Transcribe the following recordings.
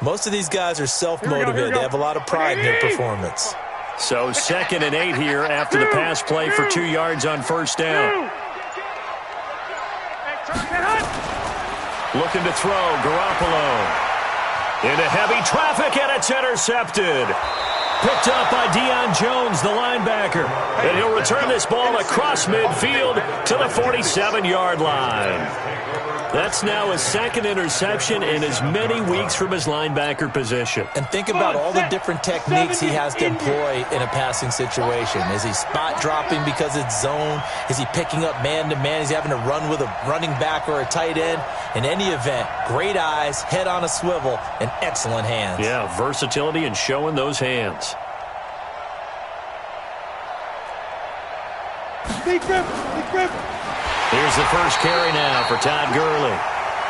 Most of these guys are self-motivated. They have a lot of pride in their performance. So 2nd and 8 here after the pass play for 2 yards on first down. Looking to throw, Garoppolo. Into heavy traffic, and it's intercepted. Picked up by Deion Jones, the linebacker. And he'll return this ball across midfield to the 47-yard line. That's now his 2nd interception in as many weeks from his linebacker position. And think about all the different techniques he has to employ in a passing situation. Is he spot dropping because it's zone? Is he picking up man-to-man? Is he having to run with a running back or a tight end? In any event, great eyes, head on a swivel, and excellent hands. Yeah, versatility and showing those hands. Deep grip, deep grip. Here's the first carry now for Todd Gurley.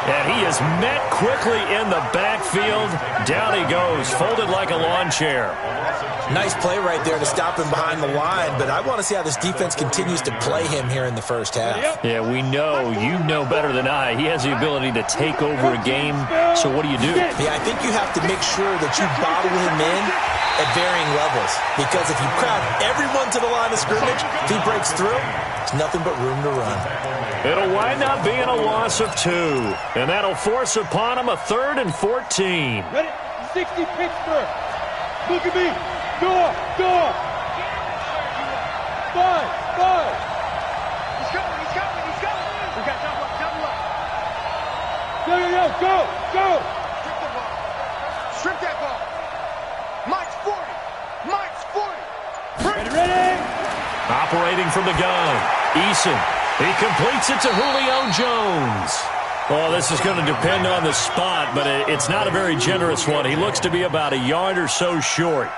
And he is met quickly in the backfield. Down he goes, folded like a lawn chair. Nice play right there to stop him behind the line, but I want to see how this defense continues to play him here in the first half. Yeah, we know, you know better than I, he has the ability to take over a game, so what do? Yeah, I think you have to make sure that you bottle him in at varying levels, because if you crowd everyone to the line of scrimmage, if he breaks through, there's nothing but room to run. It'll wind up being a loss of 2, and that'll force upon him a 3rd and 14. Ready? 60 Pittsburgh. Look at me. Door. 5. He's coming. We got double up. Go. Strip that ball. Mike's 40. Ready. Operating from the gun, Eason. He completes it to Julio Jones. Oh, this is going to depend on the spot, but it's not a very generous one. He looks to be about a yard or so short.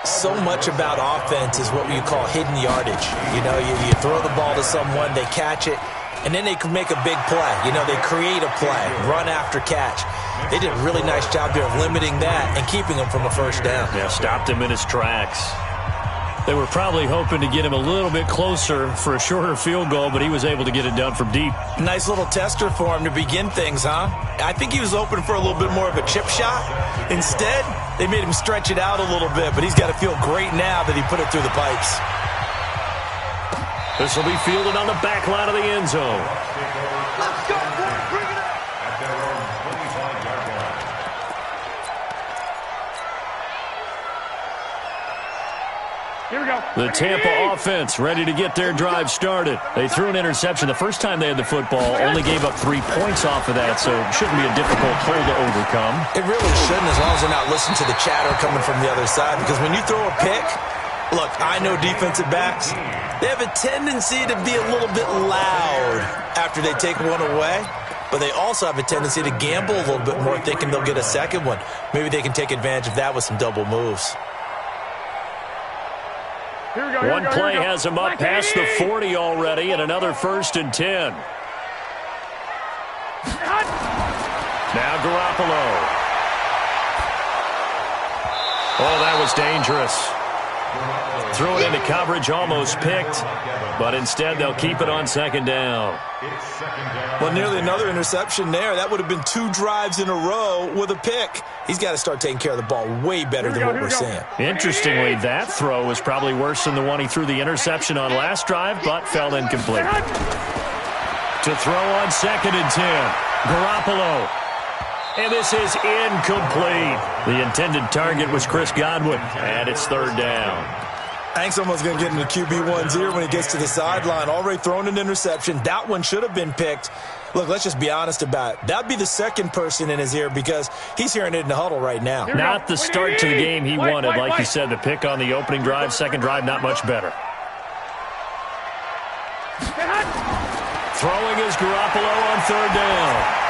So much about offense is what you call hidden yardage. You know, you throw the ball to someone, they catch it, and then they can make a big play. You know, they create a play, run after catch. They did a really nice job there of limiting that and keeping him from a first down. Yeah, stopped him in his tracks. They were probably hoping to get him a little bit closer for a shorter field goal, but he was able to get it done from deep. Nice little tester for him to begin things, huh? I think he was hoping for a little bit more of a chip shot. Instead, they made him stretch it out a little bit, but he's got to feel great now that he put it through the pipes. This will be fielded on the back line of the end zone. Let's go, boy. Bring it up. Here we go. The Tampa offense ready to get their drive started. They threw an interception the first time they had the football, only gave up 3 points off of that, so it shouldn't be a difficult hole to overcome. It really shouldn't, as long as they're not listening to the chatter coming from the other side, because when you throw a pick, look, I know defensive backs, they have a tendency to be a little bit loud after they take one away, but they also have a tendency to gamble a little bit more, thinking they'll get a second one. Maybe they can take advantage of that with some double moves. One play has him up past the 40 already, and another 1st and 10. Now Garoppolo. Oh, that was dangerous. Threw it into coverage, almost picked, but instead they'll keep it on 2nd down. Well, nearly another interception there. That would have been 2 drives in a row with a pick. He's got to start taking care of the ball way better than what we're seeing. Interestingly, that throw was probably worse than the one he threw the interception on last drive, but fell incomplete. To throw on 2nd and 10. Garoppolo. And this is incomplete. The intended target was Chris Godwin, and it's 3rd down. I think someone's going to get into QB1's ear when he gets to the sideline. Already thrown an interception. That one should have been picked. Look, let's just be honest about it. That'd be the second person in his ear because he's hearing it in the huddle right now. Not the start to the game he wanted. Like you said, the pick on the opening drive, second drive, not much better. Throwing is Garoppolo on 3rd down.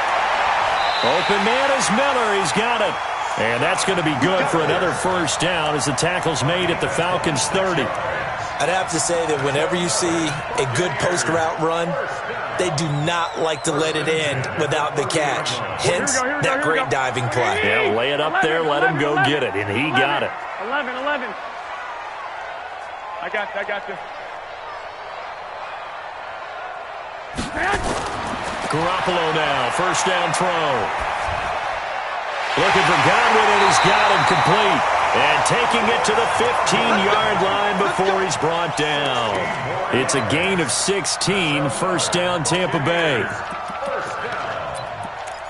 Open man is Miller. He's got it. And that's going to be good for another 1st down as the tackle's made at the Falcons' 30. I'd have to say that whenever you see a good post route run, they do not like to let it end without the catch. Hence, that great diving play. Yeah, lay it up there, let him go get it, and he got it. 11. I got you. Garoppolo now, 1st down throw. Looking for Godwin, and he's got him complete. And taking it to the 15-yard line before he's brought down. It's a gain of 16, first down Tampa Bay.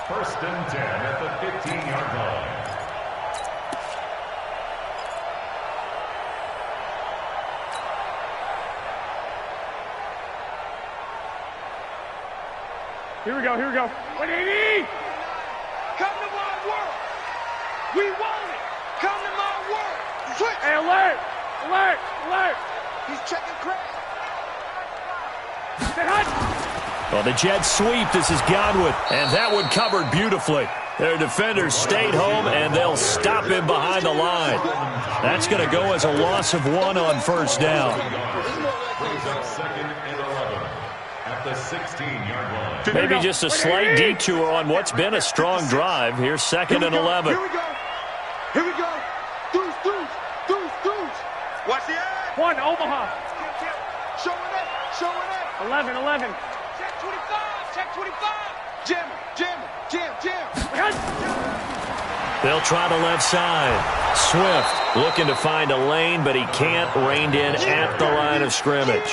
First and 10 at the 15-yard line. Here we go, here we go. 180! Come to my world. We want it. Come to my world. Switch. Hey, alert! Alert! Alert! He's checking crack. Say hot! Well, the Jets sweep. This is Godwin, and that one covered beautifully. Their defenders stayed home, and they'll stop him behind the line. That's going to go as a loss of 1 on first down. Brings up second and 11 at the 16-yard line. Maybe just a slight detour on what's been a strong drive. Here's second and 11. Here we go. Here we go. Deuce, deuce, deuce, deuce. Watch the eye. 1, Omaha. Showing up, showing up. 11, 11. Check 25, check 25. Jam, jam, jam, jam. They'll try the left side. Swift looking to find a lane, but he can't. Reined in at the line of scrimmage.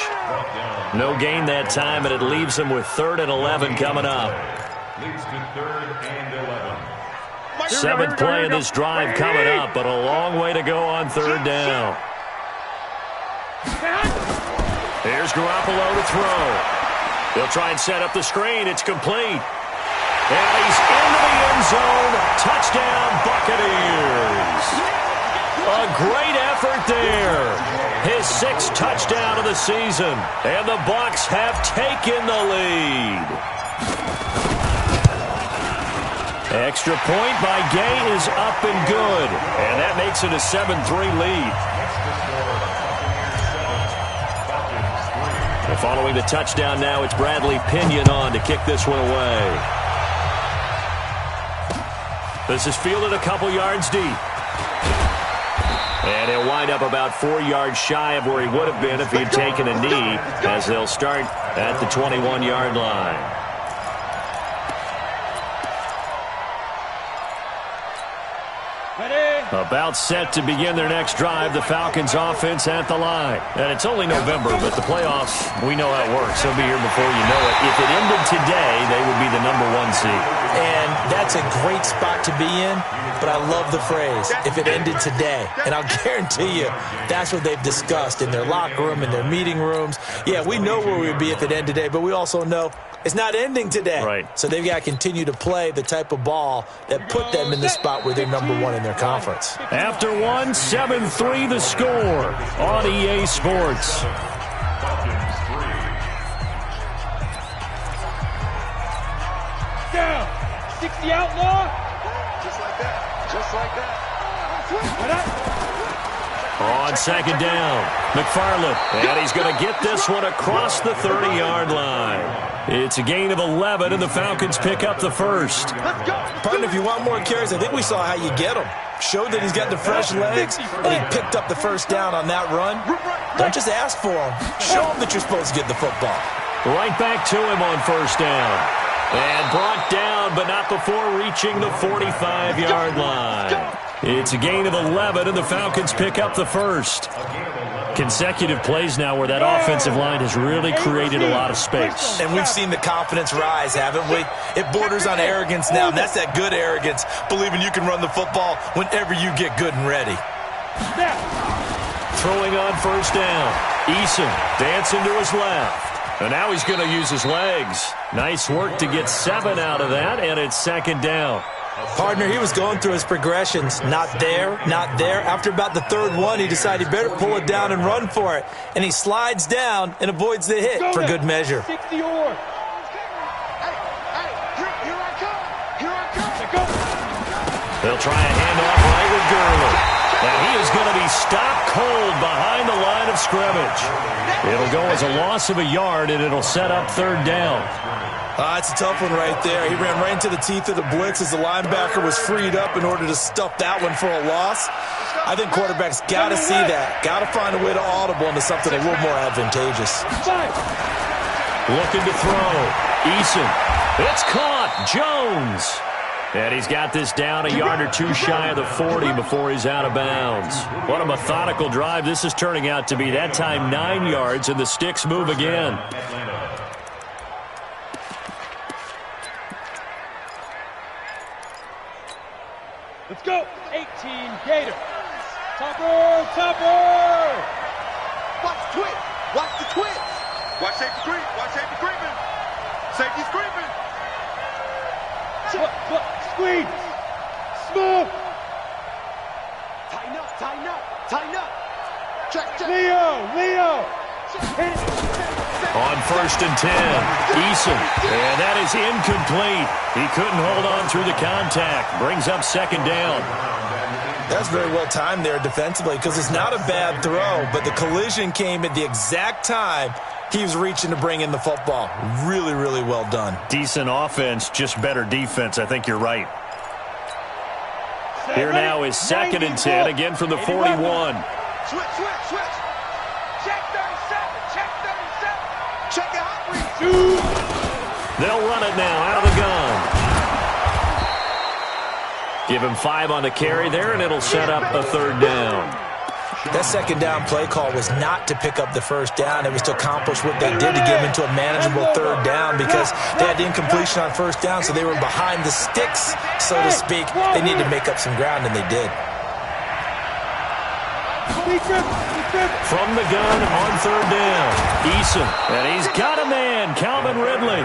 No gain that time, and it leaves him with 3rd and 11 coming up. Leads to 3rd and 11. Seventh play of this drive coming up, but a long way to go on 3rd down. Here's Garoppolo to throw. He'll try and set up the screen. It's complete. And he's into the end zone. Touchdown, Buccaneers. A great effort there. His 6th touchdown of the season. And the Bucs have taken the lead. Extra point by Gay is up and good. And that makes it a 7-3 lead. And following the touchdown now, it's Bradley Pinion on to kick this one away. This is fielded a couple yards deep. And he'll wind up about 4 yards shy of where he would have been if he had taken a knee, as they'll start at the 21-yard line. About set to begin their next drive, the Falcons offense at the line. And it's only November, but the playoffs, we know how it works. They'll be here before you know it. If it ended today, they would be the #1 seed. And that's a great spot to be in, but I love the phrase, if it ended today. And I'll guarantee you, that's what they've discussed in their locker room, in their meeting rooms. Yeah, we know where we would be if it ended today, but we also know it's not ending today. Right. So they've got to continue to play the type of ball that put them in the spot where they're #1 in their conference. After 1, 7-3 the score on EA Sports. Down. 60 outlaw. Just like that. Just like that. On second down, McFarland, and he's going to get this one across the 30-yard line. It's a gain of 11, and the Falcons pick up the first. Partner, if you want more carries, I think we saw how you get them. Showed that he's got the fresh legs, and he picked up the first down on that run. Don't just ask for them. Show them that you're supposed to get the football. Right back to him on first down. And brought down, but not before reaching the 45-yard line. It's a gain of 11, and the Falcons pick up the first. Consecutive plays now where that offensive line has really created a lot of space. And we've seen the confidence rise, haven't we? It borders on arrogance now, and that's that good arrogance, believing you can run the football whenever you get good and ready. Throwing on first down. Eason dancing to his left. And now he's going to use his legs. Nice work to get 7 out of that, and it's second down. Partner, he was going through his progressions. Not there, not there. After about the 3rd one, he decided he better pull it down and run for it. And he slides down and avoids the hit for good measure. 60 or. Here I come. Here I come. They'll try a handoff right with Gurley. And he is going to be stopped cold behind the line of scrimmage. It'll go as a loss of a yard, and it'll set up 3rd down. It's a tough one right there. He ran right into the teeth of the blitz as the linebacker was freed up in order to stuff that one for a loss. I think quarterbacks got to see that. Got to find a way to audible into something a little more advantageous. Looking to throw. Eason. It's caught. Jones. And he's got this down a yard or two shy of the 40 before he's out of bounds. What a methodical drive this is turning out to be. That time 9 yards, and the sticks move again. Let's go. 18 Gator. Topper, topper. Watch the twitch. Watch the twitch. Watch safety creep. Watch safety creeping. Safety's creeping. Squeeze. Smooth. Tighten up, tighten up, tighten up. Check, check. Leo. On 1st and 10, Eason, and that is incomplete. He couldn't hold on through the contact. Brings up 2nd down. That's very well timed there defensively because it's not a bad throw, but the collision came at the exact time he was reaching to bring in the football. Really, really well done. Decent offense, just better defense. I think you're right. Here now is 2nd and 10, again from the 41. Switch. Check 37, check 37. Check it out. They'll run it now out of the gun. Give him 5 on the carry there, and it'll set up a 3rd down. That 2nd down play call was not to pick up the 1st down. It was to accomplish what they did to get him into a manageable 3rd down because they had incompletion on 1st down, so they were behind the sticks, so to speak. They needed to make up some ground, and they did. From the gun on 3rd down, Eason, and he's got a man, Calvin Ridley.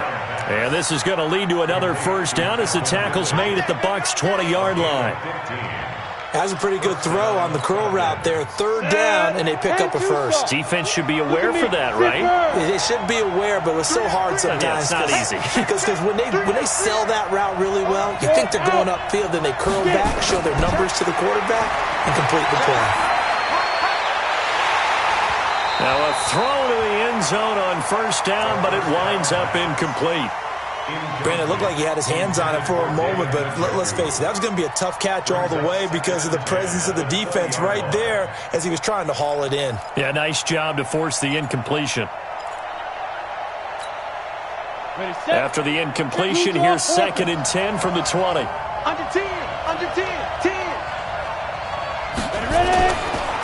And this is going to lead to another 1st down as the tackle's made at the Bucs' 20-yard line. That was a pretty good throw on the curl route there. 3rd down, and they pick up a 1st. Defense should be aware for that, right? They should be aware, but it's so hard sometimes. Yeah, it's not easy. Because when they sell that route really well, you think they're going upfield, then they curl back, show their numbers to the quarterback, and complete the play. Now a throw to the end zone on 1st down, but it winds up incomplete. Brandon, it looked like he had his hands on it for a moment, but let's face it, that was going to be a tough catch all the way because of the presence of the defense right there as he was trying to haul it in. Yeah, nice job to force the incompletion. After the incompletion, here's 2nd and 10 from the 20. Under 10, 10. Ready?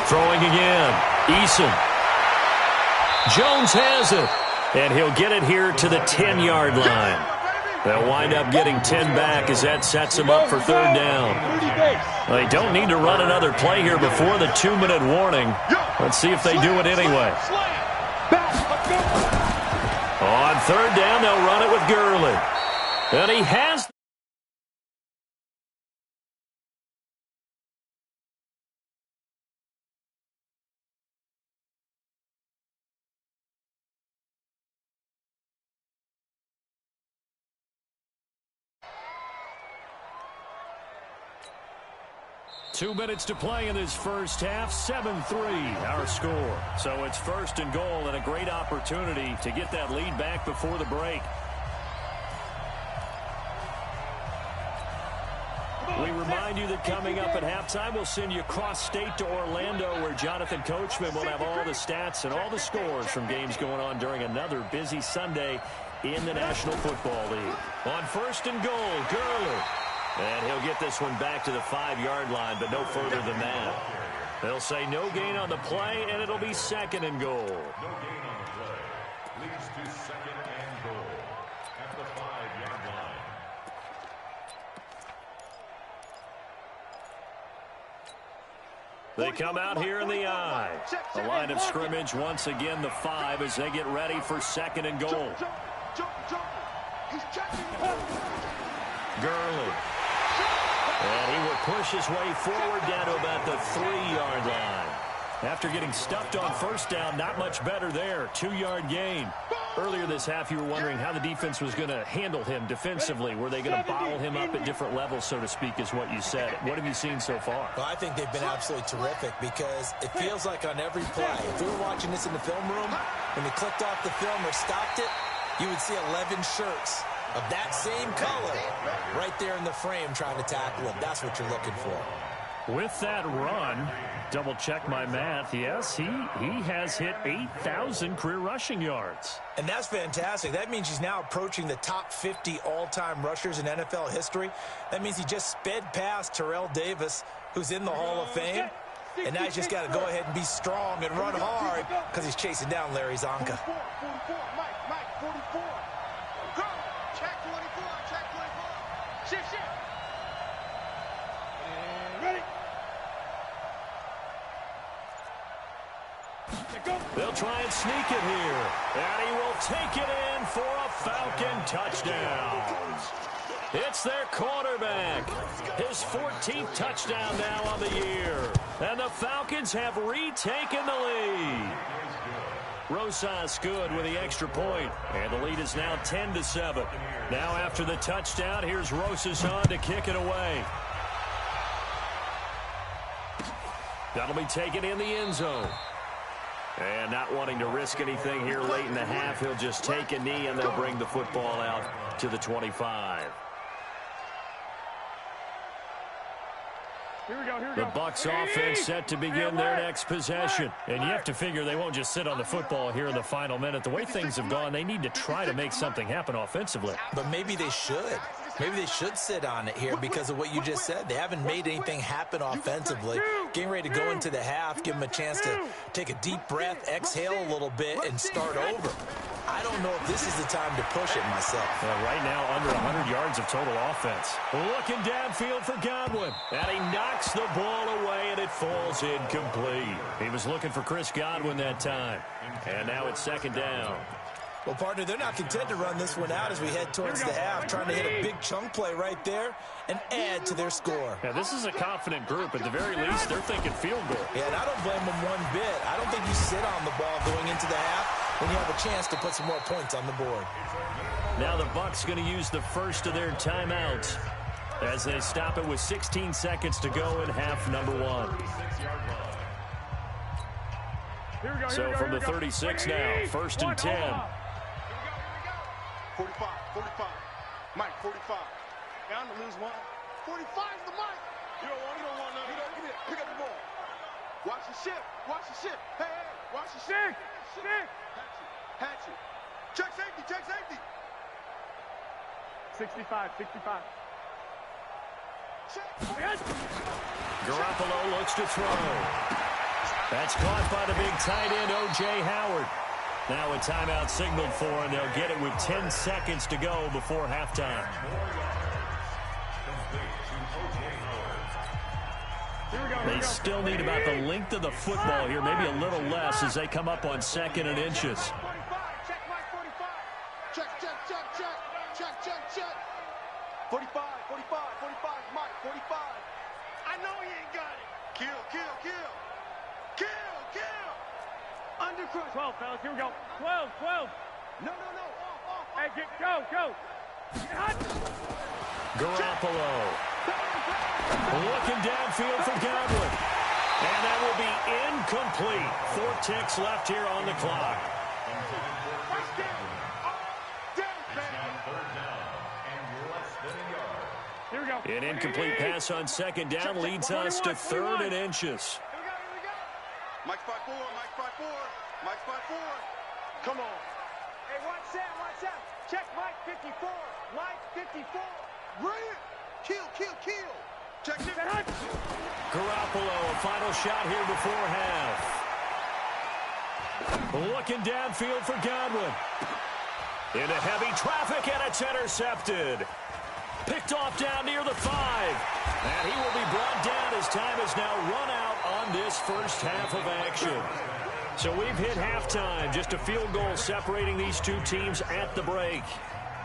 Throwing again, Eason. Jones has it, and he'll get it here to the 10-yard line. They'll wind up getting 10 back as that sets them up for 3rd down. They don't need to run another play here before the 2-minute warning. Let's see if they do it anyway. On 3rd down, they'll run it with Gurley. And he has... Two minutes to play in this first half, 7-3 our score. So it's 1st and goal and a great opportunity to get that lead back before the break. We remind you that coming up at halftime, we'll send you cross-state to Orlando where Jonathan Coachman will have all the stats and all the scores from games going on during another busy Sunday in the National Football League. On 1st and goal, Gurley. And he'll get this one back to the 5-yard line, but no further than that. They'll say no gain on the play, and it'll be 2nd and goal. No gain on the play. Leads to 2nd and goal at the 5-yard line. They come out here in the I. The line of scrimmage once again the 5 as they get ready for 2nd and goal. Gurley. And he will push his way forward down to about the 3-yard line. After getting stuffed on 1st down, not much better there. 2-yard gain. Earlier this half, you were wondering how the defense was going to handle him defensively. Were they going to bottle him up at different levels, so to speak, is what you said. What have you seen so far? Well, I think they've been absolutely terrific because it feels like on every play, if we were watching this in the film room, when they clicked off the film or stopped it, you would see 11 shirts of that same color right there in the frame trying to tackle him. That's what you're looking for. With that run, double-check my math, yes, he has hit 8,000 career rushing yards. And that's fantastic. That means he's now approaching the top 50 all-time rushers in NFL history. That means he just sped past Terrell Davis, who's in the Hall of Fame. And now he's just got to go ahead and be strong and run hard because he's chasing down Larry Zonka. 44, Mike, 44. Go! Check 24, check 24. Shift. Ready? They'll try and sneak it here. And he will take it in for a Falcon touchdown. It's their quarterback. His 14th touchdown now on the year. And the Falcons have retaken the lead. Rosas good with the extra point. And the lead is now 10-7. Now after the touchdown, here's Rosas on to kick it away. That'll be taken in the end zone. And not wanting to risk anything here late in the half, he'll just take a knee and they'll bring the football out to the 25. Here we go. The Bucs offense set to begin their next possession. And you have to figure they won't just sit on the football here in the final minute. The way things have gone, they need to try to make something happen offensively. But maybe they should. Maybe they should sit on it here because of what you just said. They haven't made anything happen offensively. Getting ready to go into the half, give them a chance to take a deep breath, exhale a little bit, and start over. I don't know if this is the time to push it myself. Well, right now, under 100 yards of total offense. Looking downfield for Godwin. And he knocks the ball away, and it falls incomplete. He was looking for Chris Godwin that time. And now it's second down. Well, partner, they're not content to run this one out as we head towards the half, trying to hit a big chunk play right there and add to their score. Now, this is a confident group. At the very least, they're thinking field goal. Yeah, and I don't blame them one bit. I don't think you sit on the ball going into the half when you have a chance to put some more points on the board. Now the Bucs going to use the first of their timeouts as they stop it with 16 seconds to go in half number one. So from the 36 now, first and 10. 45. Mike, 45. Down to lose one. 45 is the Mike. You don't want nothing. Get it. Pick up the ball. Watch the ship. Hey, watch the ship. Hatchet. Check safety. 65. Garoppolo looks to throw. That's caught by the big tight end, O.J. Howard. Now a timeout signaled for, and they'll get it with 10 seconds to go before halftime. They still need about the length of the football here, maybe a little less as they come up on second and inches. 45. Check, Mike, 45. Check. 45, Mike, 45. I know he ain't got it. Kill. Undercrush. 12, fellas. Here we go. 12. No. Off. Hey, go. Garoppolo looking downfield for Godwin. And that will be incomplete. 4 ticks left here on the clock. Here we go. An incomplete pass on second down leads us to third and inches. Here we go. Mike spot 4. Come on. Hey, watch out. Check Mike 54. Bring it. Kill. Check it. Garoppolo, a final shot here before half. Looking downfield for Godwin. Into heavy traffic, and it's intercepted. Picked off down near the 5. And he will be brought down as time has now run out on this first half of action. So we've hit halftime. Just a field goal separating these two teams at the break.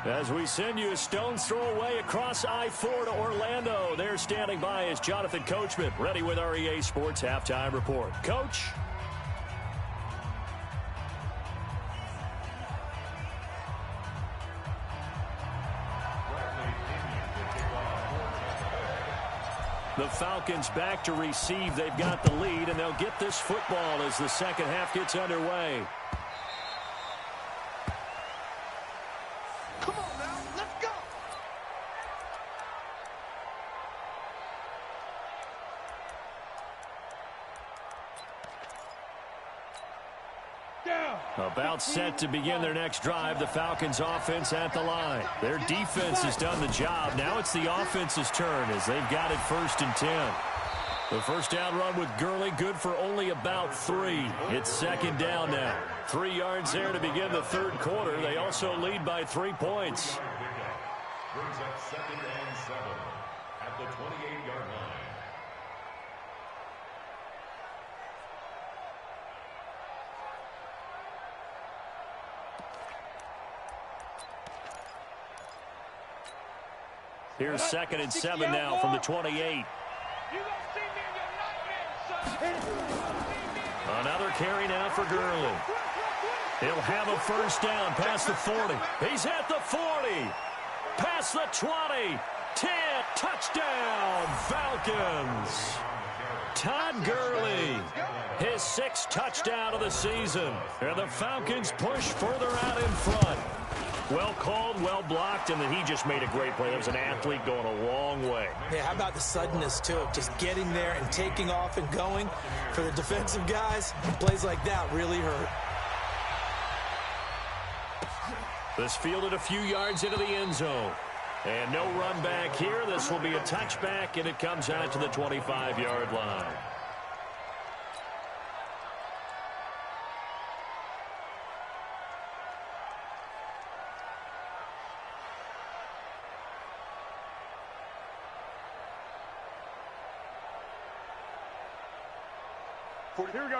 As we send you a stone's throw away across I-4 to Orlando. There standing by is Jonathan Coachman, ready with our EA Sports Halftime Report. Coach? The Falcons back to receive. They've got the lead, and they'll get this football as the second half gets underway. Come on now, let's go. About set to begin their next drive, the Falcons offense at the line. Their defense has done the job. Now it's the offense's turn as they've got it 1st and 10. The first down run with Gurley, good for only about 3. It's 2nd down now. 3 yards there to begin the 3rd quarter. They also lead by 3 points. Brings up 2nd and 7 at the 28-yard line. Here's 2nd and 7 now from the 28. You gonna see me in your nightmares, son. Another carry now for Gurley. He'll have a first down past the 40. He's at the 40. Past the 20. 10. Touchdown, Falcons. Todd Gurley, his 6th touchdown of the season. And the Falcons push further out in front. Well called, well blocked, and then he just made a great play. That was an athlete going a long way. Yeah, how about the suddenness, too, of just getting there and taking off and going. For the defensive guys, plays like that really hurt. This fielded a few yards into the end zone. And no run back here. This will be a touchback, and it comes out to the 25-yard line.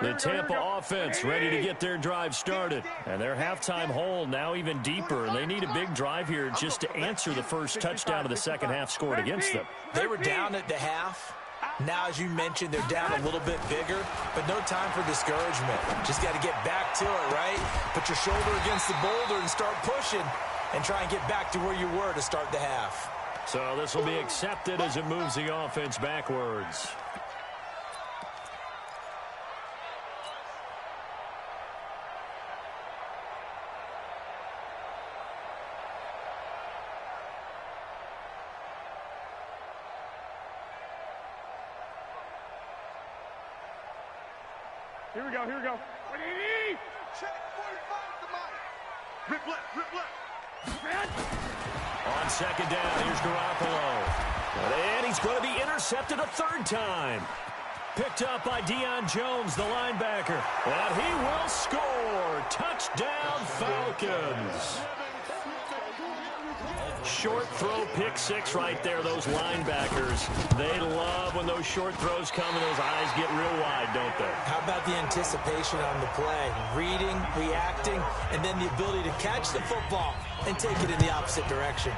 The Tampa offense ready to get their drive started. And their halftime hole now even deeper. And they need a big drive here just to answer the first touchdown of the second half scored against them. They were down at the half. Now, as you mentioned, they're down a little bit bigger, but no time for discouragement. Just got to get back to it, right? Put your shoulder against the boulder and start pushing and try and get back to where you were to start the half. So this will be accepted as it moves the offense backwards. Here we go, here we go. Check 45 to Mike. Rip left, rip left. On 2nd down, here's Garoppolo. And he's going to be intercepted a 3rd time. Picked up by Deion Jones, the linebacker. And he will score. Touchdown, Falcons. Short throw, pick 6 right there, those linebackers. They love when those short throws come and those eyes get real wide, don't they? How about the anticipation on the play? Reading, reacting, and then the ability to catch the football and take it in the opposite direction.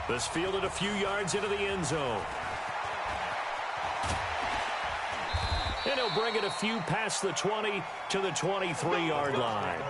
This fielded a few yards into the end zone. And he'll bring it a few past the 20 to the 23-yard line.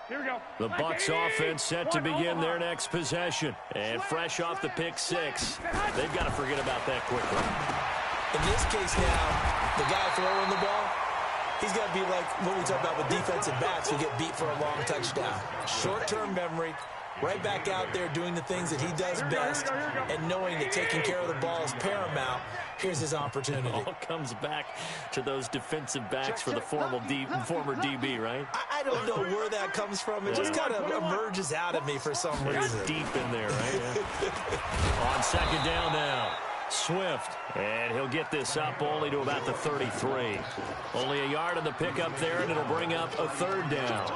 Here we go. The Bucs offense set to begin their next possession. And fresh off the pick 6, they've got to forget about that quickly. In this case now, the guy throwing the ball, he's got to be like what we talk about with defensive backs who get beat for a long touchdown. Short-term memory, right back out there doing the things that he does best, and knowing that taking care of the ball is paramount. Here's his opportunity. It all comes back to those defensive backs for the former DB, right? I don't know where that comes from. It just kind of emerges out of me for some reason. It's deep in there, right? Yeah. On 2nd down now, Swift. And he'll get this up only to about the 33. Only a yard on the pickup there, and it'll bring up a 3rd down.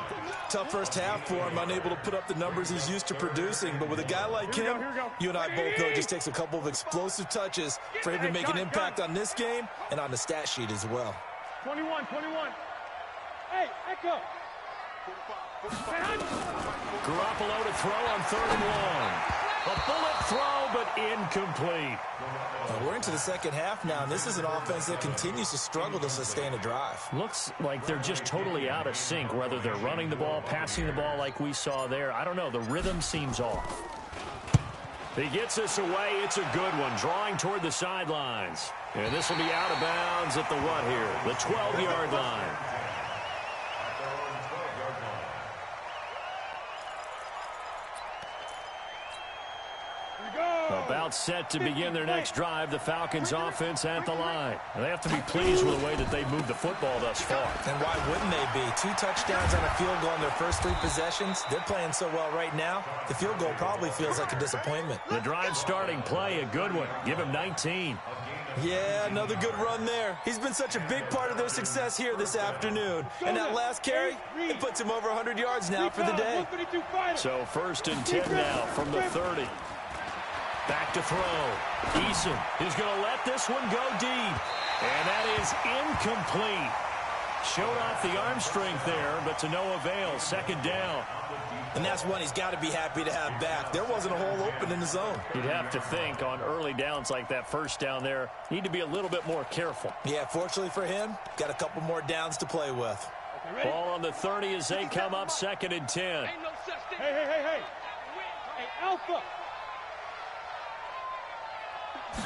Tough first half for him, unable to put up the numbers he's used to producing. But with a guy like him, you and I both know it just takes a couple of explosive touches for him to make an impact on this game and on the stat sheet as well. 21. Hey, Echo. Garoppolo to throw on 3rd and long. A bullet throw, but incomplete. We're into the second half now, and this is an offense that continues to struggle to sustain a drive. Looks like they're just totally out of sync, whether they're running the ball, passing the ball like we saw there. I don't know. The rhythm seems off. He gets this away. It's a good one, drawing toward the sidelines. And this will be out of bounds at the what here? The 12-yard line. About set to begin their next drive, the Falcons offense at the line. They have to be pleased with the way that they moved the football thus far. And why wouldn't they be? 2 touchdowns on a field goal in their first 3 possessions. They're playing so well right now, the field goal probably feels like a disappointment. The drive starting play, a good one. Give him 19. Yeah, another good run there. He's been such a big part of their success here this afternoon. And that last carry, it puts him over 100 yards now for the day. So 1st and 10 now from the 30. Back to throw. Eason is going to let this one go deep. And that is incomplete. Showed off the arm strength there, but to no avail. 2nd down. And that's one he's got to be happy to have back. There wasn't a hole open in the zone. You'd have to think on early downs like that 1st down there, need to be a little bit more careful. Yeah, fortunately for him, got a couple more downs to play with. Ball on the 30 as they come up 2nd and 10. Ain't no such thing. Hey, Alpha.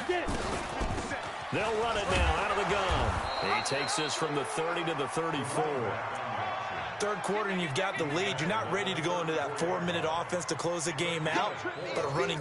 Get it. They'll run it now out of the gun. He takes this from the 30 to the 34. 3rd quarter and you've got the lead. You're not ready to go into that 4-minute offense to close the game out, but a running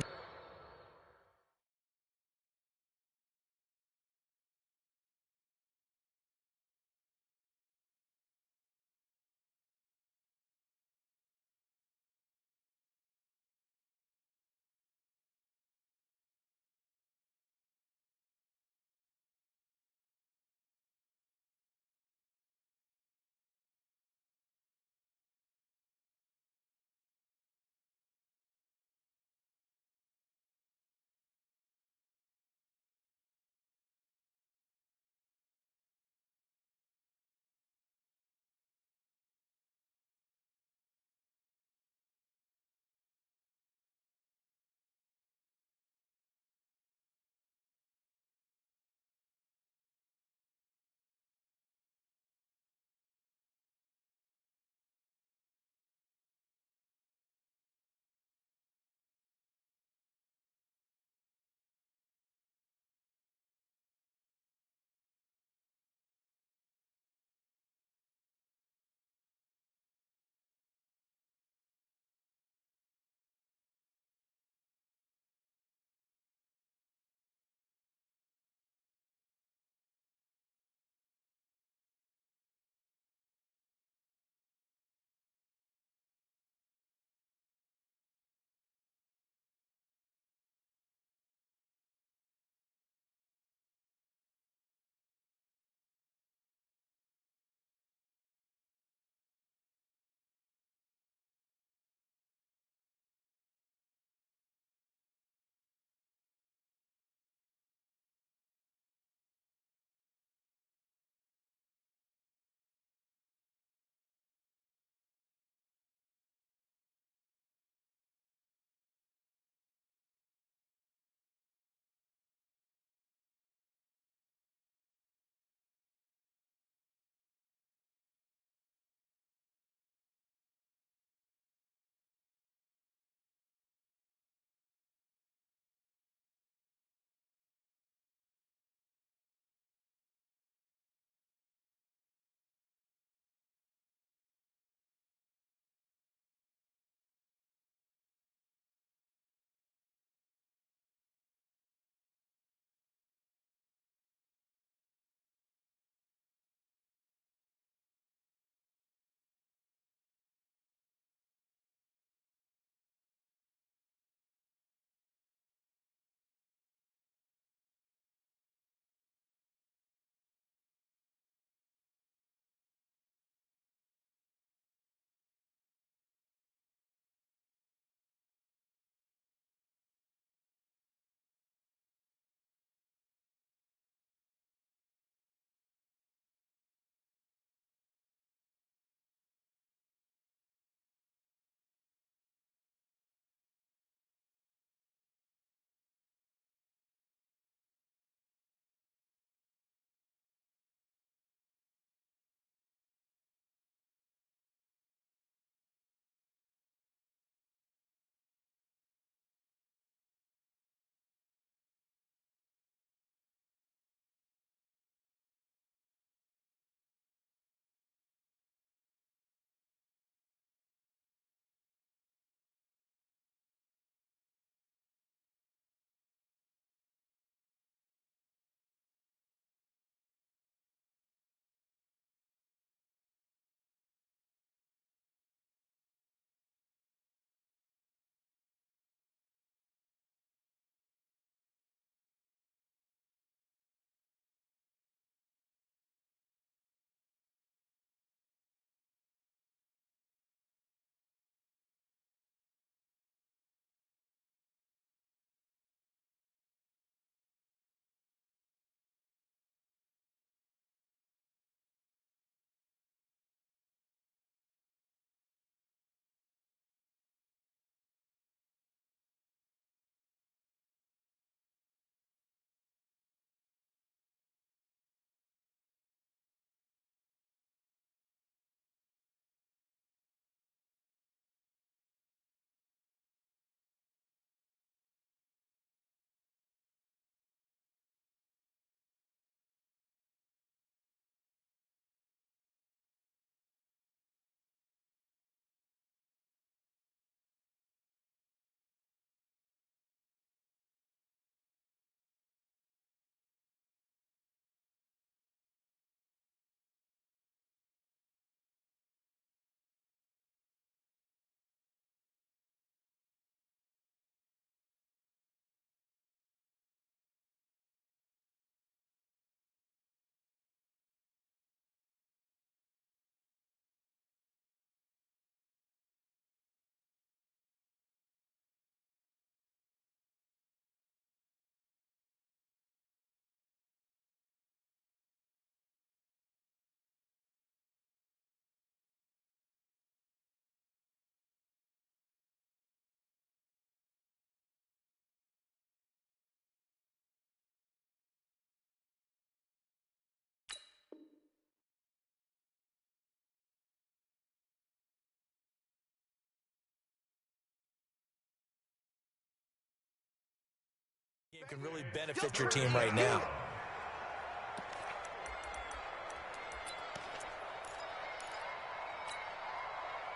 game can really benefit your team right now.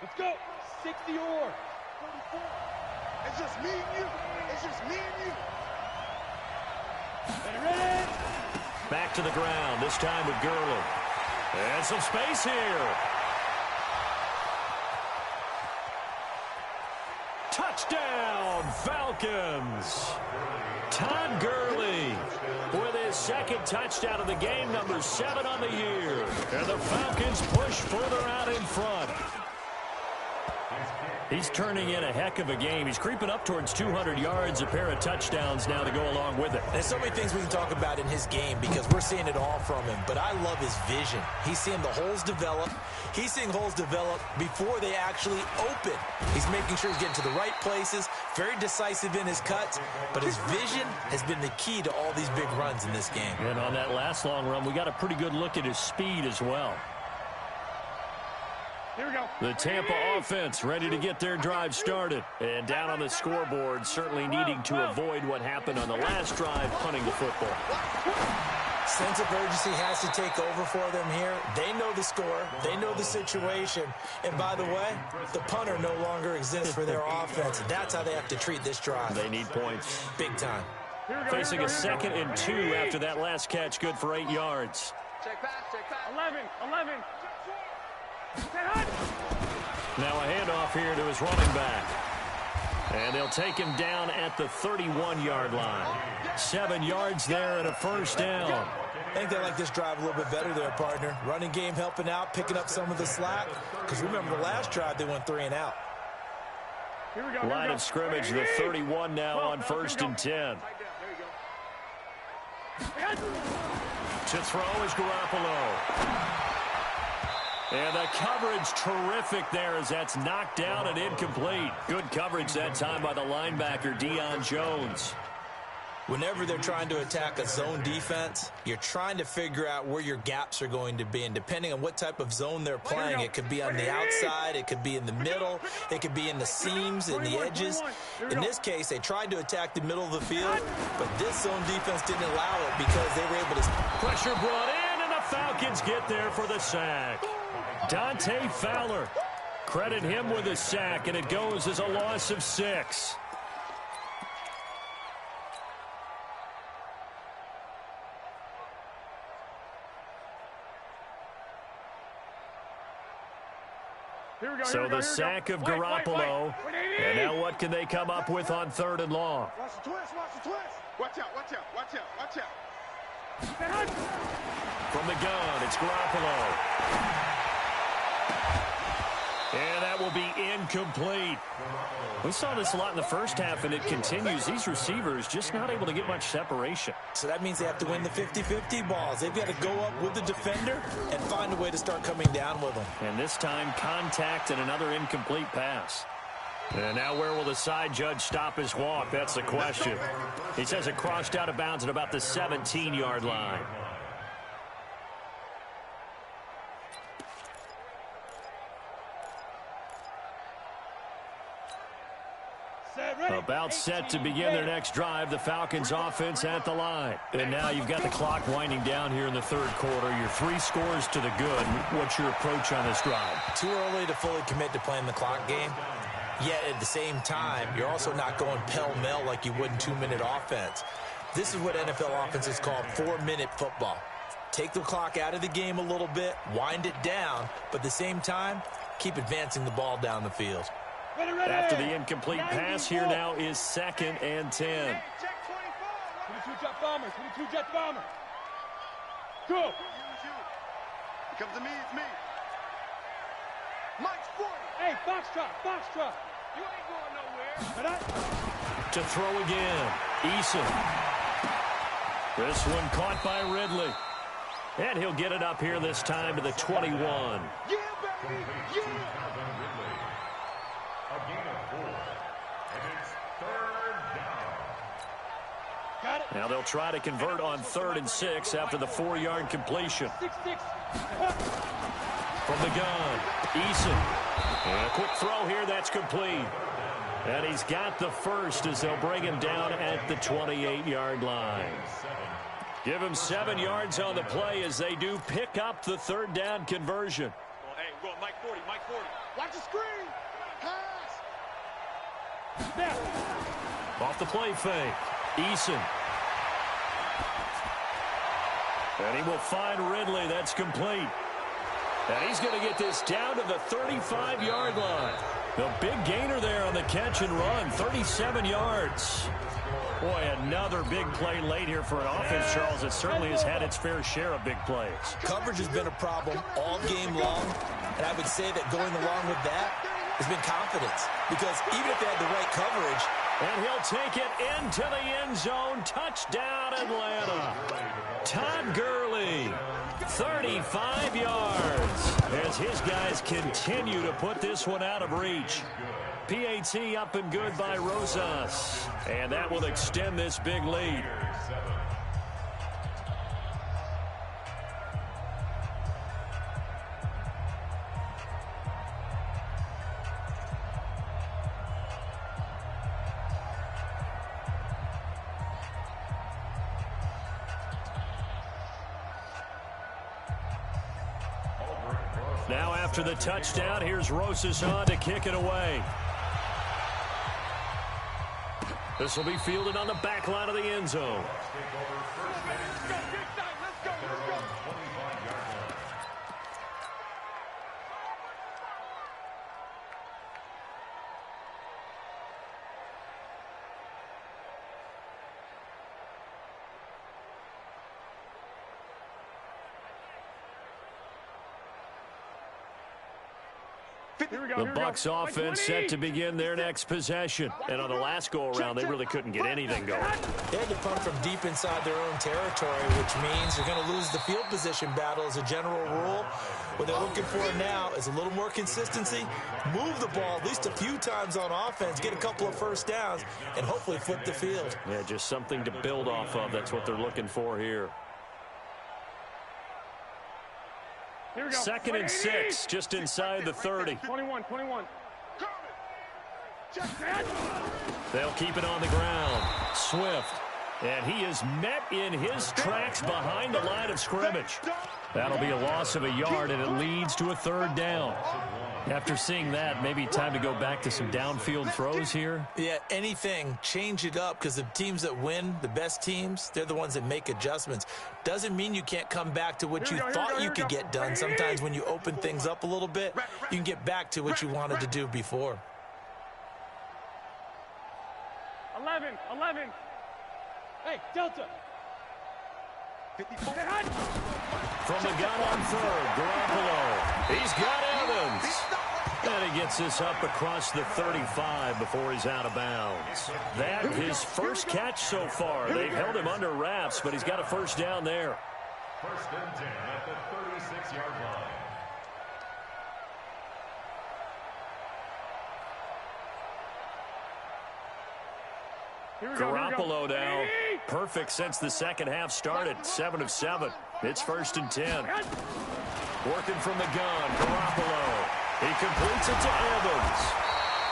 Let's go. 60 or 44. It's just me and you. It's just me and you. ready. Back to the ground, this time with Gurley. And some space here. Touchdown, Falcons. Todd Gurley with his second touchdown of the game, number 7 on the year. And the Falcons push further out in front. He's turning in a heck of a game. He's creeping up towards 200 yards, a pair of touchdowns now to go along with it. There's so many things we can talk about in his game because we're seeing it all from him. But I love his vision. He's seeing the holes develop. He's seeing holes develop before they actually open. He's making sure he's getting to the right places, very decisive in his cuts. But his vision has been the key to all these big runs in this game. And on that last long run, we got a pretty good look at his speed as well. Here we go. The Tampa offense ready to get their drive started. And down on the scoreboard, certainly needing to avoid what happened on the last drive, punting the football. Sense of urgency has to take over for them here. They know the score. They know the situation. And by the way, the punter no longer exists for their offense. That's how they have to treat this drive. They need points. Big time. Facing a 2nd and 2 after that last catch, good for 8 yards. Check pass, check pass. 11. Now a handoff here to his running back. And they'll take him down at the 31-yard line. 7 yards there and a first down. I think they like this drive a little bit better there, partner. Running game helping out, picking up some of the slack. Because remember, the last drive, they went 3 and out. Here we go. Line of scrimmage, the 31 now on 1st and 10. To throw is Garoppolo. And the coverage terrific there as that's knocked down and incomplete. Good coverage that time by the linebacker, Deion Jones. Whenever they're trying to attack a zone defense, you're trying to figure out where your gaps are going to be. And depending on what type of zone they're playing, it could be on the outside, it could be in the middle, it could be in the seams and the edges. In this case, they tried to attack the middle of the field, but this zone defense didn't allow it because they were able to... Pressure brought in, and the Falcons get there for the sack. Dante Fowler. Credit him with a sack, and it goes as a loss of 6. So the sack of Garoppolo. And now what can they come up with on 3rd and long? Watch the twist, watch the twist. Watch out, watch out, watch out, watch out. From the gun, it's Garoppolo. And that will be incomplete. We saw this a lot in the first half, and it continues. These receivers just not able to get much separation. So that means they have to win the 50-50 balls. They've got to go up with the defender and find a way to start coming down with them. And this time, contact and another incomplete pass. And now where will the side judge stop his walk? That's the question. He says it crossed out of bounds at about the 17-yard line. About set to begin their next drive, the Falcons offense at the line. And now you've got the clock winding down here in the 3rd quarter. You're 3 scores to the good. What's your approach on this drive? Too early to fully commit to playing the clock game. Yet at the same time, you're also not going pell-mell like you would in 2-minute offense. This is what NFL offenses call 4-minute football. Take the clock out of the game a little bit, wind it down, but at the same time, keep advancing the ball down the field. After the incomplete pass, here now is 2nd and 10. Check 24. 22 jet bomber. 22 jet bomber. Go. It comes to me, it's me. Mike's 40. Hey, Foxtrot. You ain't going nowhere. To throw again, Eason. This one caught by Ridley. And he'll get it up here this time to the 21. Yeah, baby. Yeah. A gain of 4. And it's 3rd down. Got it. Now they'll try to convert on 3rd and 6 after the 4-yard completion. 6-6. From the gun, Eason. And a quick throw here, that's complete. And he's got the first as they'll bring him down at the 28-yard line. Give him 7 yards on the play as they do pick up the third down conversion. Oh, hey, go Mike 40, Mike 40. Watch the screen. Pass. Snap. Off the play fake. Eason. And he will find Ridley. That's complete. And he's going to get this down to the 35-yard line. The big gainer there on the catch and run, 37 yards. Boy, another big play late here for an offense, Charles, that certainly has had its fair share of big plays. Coverage has been a problem all game long, and I would say that going along with that has been confidence, because even if they had the right coverage. And he'll take it into the end zone. Touchdown, Atlanta. Todd Gurley, 35 yards, as his guys continue to put this one out of reach. PAT up and good by Rosas. And that will extend this big lead. Now after the touchdown, here's Rosas on to kick it away. This will be fielded on the back line of the end zone. The Bucs offense set to begin their next possession. And on the last go-around, they really couldn't get anything going. They had to punt from deep inside their own territory, which means you're going to lose the field position battle as a general rule. What they're looking for now is a little more consistency, move the ball at least a few times on offense, get a couple of first downs, and hopefully flip the field. Yeah, just something to build off of. That's what they're looking for here. Here we go. 2nd and 6, just inside the 30. 21. They'll keep it on the ground. Swift. And he is met in his tracks behind the line of scrimmage. That'll be a loss of a yard, and it leads to a 3rd down. After seeing that, maybe time to go back to some downfield throws here. Yeah, anything, change it up, because the teams that win, the best teams, they're the ones that make adjustments. Doesn't mean you can't come back to what you thought you could get done. Sometimes when you open things up a little bit, you can get back to what you wanted to do before. 11. Hey, Delta. 54. From the gun on 3rd, Garoppolo. He's got Evans. And he gets this up across the 35 before he's out of bounds. That his first catch so far. They've held him under wraps, but he's got a first down there. 1st and 10 at the 36-yard line. Garoppolo now, perfect since the second half started, 7 of 7. It's 1st and 10. Working from the gun, Garoppolo. He completes it to Evans.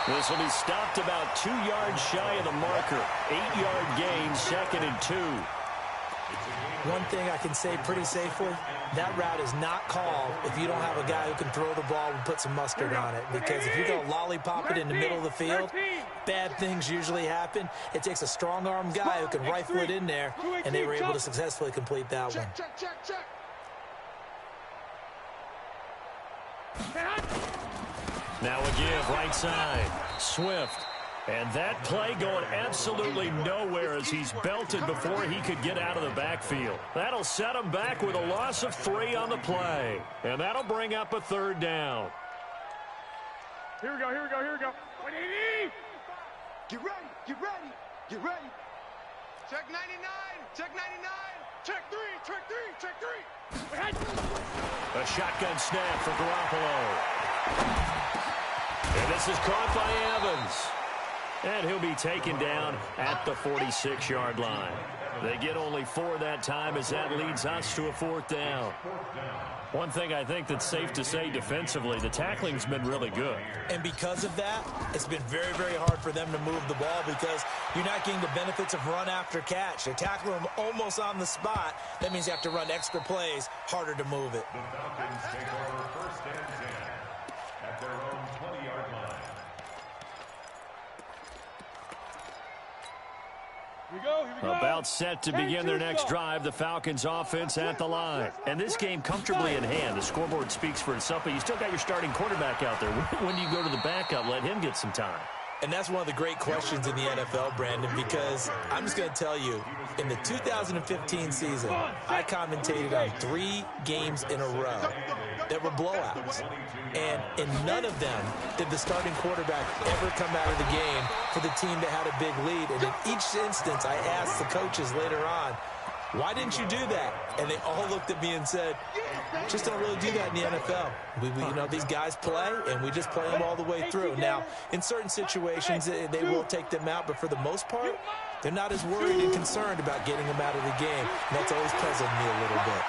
This will be stopped about 2 yards shy of the marker. 8-yard gain, 2nd and 2. One thing I can say pretty safely, that route is not called if you don't have a guy who can throw the ball and put some mustard on it. Because if you're going to lollipop it in the middle of the field, bad things usually happen. It takes a strong-arm guy who can rifle it in there, and they were able to successfully complete that one. Check. Now a give, right side. Swift. And that play going absolutely nowhere as he's belted before he could get out of the backfield. That'll set him back with a loss of 3 on the play. And that'll bring up a 3rd down. Here we go. 180. Get ready. Check 99. Check 3. A shotgun snap for Garoppolo. And this is caught by Evans. And he'll be taken down at the 46-yard line. They get only 4 that time as that leads us to a 4th down. One thing I think that's safe to say defensively, the tackling's been really good. And because of that, it's been very, very hard for them to move the ball because you're not getting the benefits of run after catch. They tackle them almost on the spot. That means you have to run extra plays, harder to move it. The Falcons take over 1st and 10 at their own 20-yard line. Here we go, here we go. About set to begin their next drive, the Falcons offense at the line. And this game comfortably in hand. The scoreboard speaks for itself, but you still got your starting quarterback out there. When do you go to the backup? Let him get some time. And that's one of the great questions in the NFL, Brandon, because I'm just going to tell you, in the 2015 season, I commentated on 3 games in a row that were blowouts. And in none of them did the starting quarterback ever come out of the game for the team that had a big lead. And in each instance, I asked the coaches later on, why didn't you do that? And they all looked at me and said, just don't really do that in the NFL. You know, these guys play, and we just play them all the way through. Now, in certain situations, they will take them out, but for the most part, they're not as worried and concerned about getting them out of the game. And that's always puzzled me a little bit.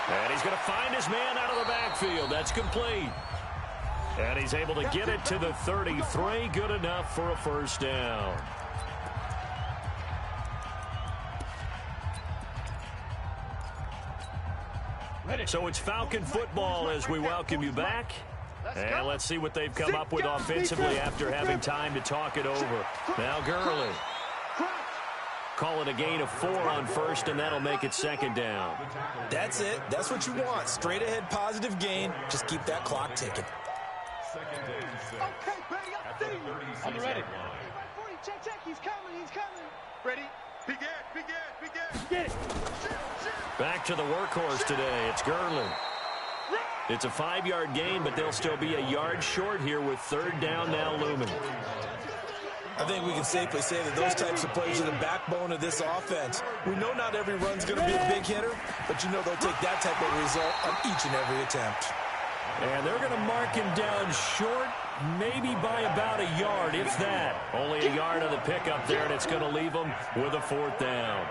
And he's going to find his man out of the backfield. That's complete. And he's able to get it to the 33. Good enough for a 1st down. So it's Falcon football as we welcome you back. And let's see what they've come up with offensively after having time to talk it over. Now Gurley. Call it a gain of 4 on 1st, and that'll make it 2nd down. That's it. That's what you want. Straight ahead positive gain. Just keep that clock ticking. 2nd and 6 Okay, Betty, at the 36-yard ready. line. Check, he's coming. Ready? Begin. Get it. Back to the workhorse today. It's Gurley. It's a 5-yard gain, but they'll still be a yard short here with 3rd down now looming. I think we can safely say that those types of plays are the backbone of this offense. We know not every run's going to be a big hitter, but you know they'll take that type of result on each and every attempt. And they're going to mark him down short, maybe by about a yard, if that. Only a yard of the pickup there, and it's going to leave them with a 4th down.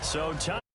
So time.